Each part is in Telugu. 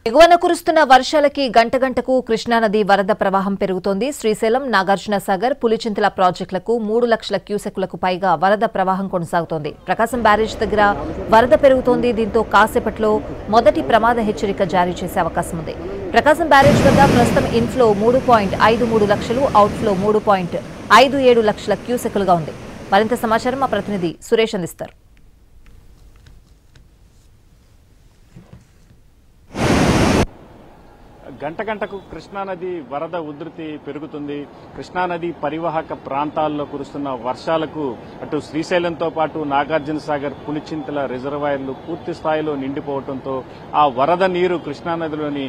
ఎగువన కురుస్తున్న వర్షాలకి గంట గంటకు కృష్ణానది వరద ప్రవాహం పెరుగుతోంది. శ్రీశైలం, నాగార్జున సాగర్, పులిచింతల ప్రాజెక్టులకు 3 లక్షల క్యూసెక్కులకు పైగా వరద ప్రవాహం కొనసాగుతోంది. ప్రకాశం బ్యారేజ్ దగ్గర వరద పెరుగుతోంది. దీంతో కాసేపట్లో మొదటి ప్రమాద హెచ్చరిక జారీ చేసే అవకాశం ఉంది. ప్రకాశం బ్యారేజ్ వద్ద ప్రస్తుతం ఇన్ఫ్లో 3.53 లక్షలు, అవుట్ఫ్లో 3.57 లక్షల క్యూసెక్కులుగా ఉంది. మరింత సమాచారం మా ప్రతినిధి సురేష్ అందిస్తారు. గంట గంటకు కృష్ణానది వరద ఉధృతి పెరుగుతుంది. కృష్ణానది పరివాహక ప్రాంతాల్లో కురుస్తున్న వర్షాలకు అటు శ్రీశైలంతో పాటు నాగార్జున సాగర్, పులిచింతల రిజర్వాయర్లు పూర్తి స్థాయిలో నిండిపోవడంతో ఆ వరద నీరు కృష్ణానదిలోని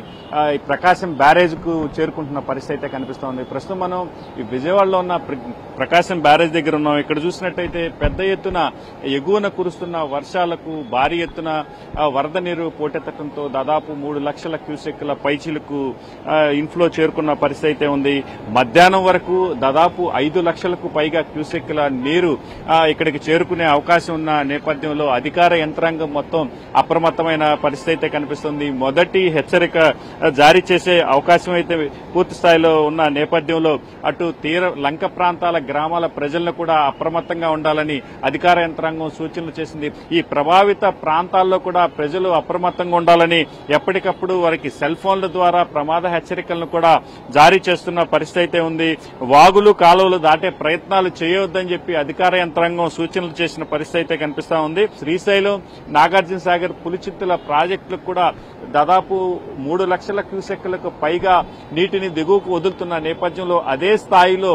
ప్రకాశం బ్యారేజ్ కు చేరుకుంటున్న పరిస్థితి అయితే కనిపిస్తోంది. ప్రస్తుతం మనం ఈ విజయవాడలో ఉన్న ప్రకాశం బ్యారేజ్ దగ్గర ఉన్నాం. ఇక్కడ చూసినట్టయితే పెద్ద ఎత్తున ఎగువన కురుస్తున్న వర్షాలకు భారీ ఎత్తున వరద నీరు పోటెత్తడంతో దాదాపు 3 లక్షల క్యూసెక్కుల పైచిలకు ఇన్ఫ్లో చేరుకున్న పరిస్థితి అయితే ఉంది. మధ్యాహ్నం వరకు దాదాపు 5 లక్షలకు పైగా క్యూసెక్కుల నీరు ఇక్కడికి చేరుకునే అవకాశం ఉన్న నేపథ్యంలో అధికార యంత్రాంగం మొత్తం అప్రమత్తమైన పరిస్థితి అయితే కనిపిస్తుంది. మొదటి హెచ్చరిక జారీ చేసే అవకాశం అయితే పూర్తి స్థాయిలో ఉన్న నేపథ్యంలో అటు లంక ప్రాంతాల గ్రామాల ప్రజలను కూడా అప్రమత్తంగా ఉండాలని అధికార యంత్రాంగం సూచనలు చేసింది. ఈ ప్రభావిత ప్రాంతాల్లో కూడా ప్రజలు అప్రమత్తంగా ఉండాలని ఎప్పటికప్పుడు వారికి సెల్ ఫోన్ల ద్వారా ప్రమాద హెచ్చరికలను కూడా జారీ చేస్తున్న పరిస్థితి అయితే ఉంది. వాగులు, కాలువలు దాటే ప్రయత్నాలు చేయవద్దని చెప్పి అధికార యంత్రాంగం సూచనలు చేసిన పరిస్థితి అయితే కనిపిస్తా ఉంది. శ్రీశైలం, నాగార్జున సాగర్, పులిచింతల ప్రాజెక్టులకు కూడా దాదాపు 3 లక్షల క్యూసెక్కులకు పైగా నీటిని దిగువకు వదులుతున్న నేపథ్యంలో అదే స్థాయిలో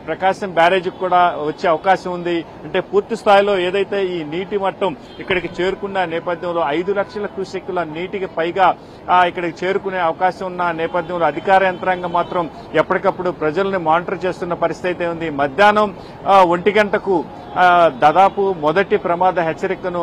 ప్రకాశం బ్యారేజ్కి కూడా వచ్చే అవకాశం ఉంది. అంటే పూర్తి స్థాయిలో ఏదైతే ఈ నీటి మట్టం ఇక్కడికి చేరుకున్న నేపథ్యంలో 5 లక్షల క్యూసెక్కుల నీటికి పైగా ఇక్కడికి చేరుకునే అవకాశం ఉన్న నేపథ్యంలో అధికార యంత్రాంగం మాత్రం ఎప్పటికప్పుడు ప్రజల్ని మానిటర్ చేస్తున్న పరిస్థితి అయితే ఉంది. మధ్యాహ్నం 1 గంటకు దాదాపు మొదటి ప్రమాద హెచ్చరికను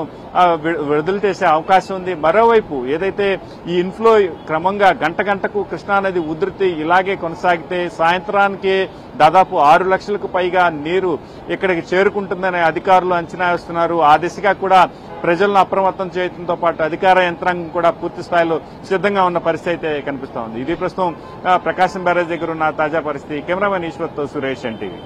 విడుదల చేసే అవకాశం ఉంది. మరోవైపు ఏదైతే ఈ ఇన్ఫ్లో క్రమంగా గంట గంటకు కృష్ణానది ఉధృతి ఇలాగే కొనసాగితే సాయంత్రానికి దాదాపు 6 లక్షలకు పైగా నీరు ఇక్కడికి చేరుకుంటుందని అధికారులు అంచనా వేస్తున్నారు. ఆ దిశగా కూడా ప్రజలను అప్రమత్తం చేయడంతో పాటు అధికార యంత్రాంగం కూడా పూర్తి స్థాయిలో సిద్ధంగా ఉన్న పరిస్థితి అయితే కనిపిస్తోంది. ఇది ప్రస్తుతం ప్రకాశం బ్యారేజ్ దగ్గర ఉన్న తాజా పరిస్థితి. కెమెరామెన్ ఈశ్వర్తో సురేష్, ఎన్టీవీ.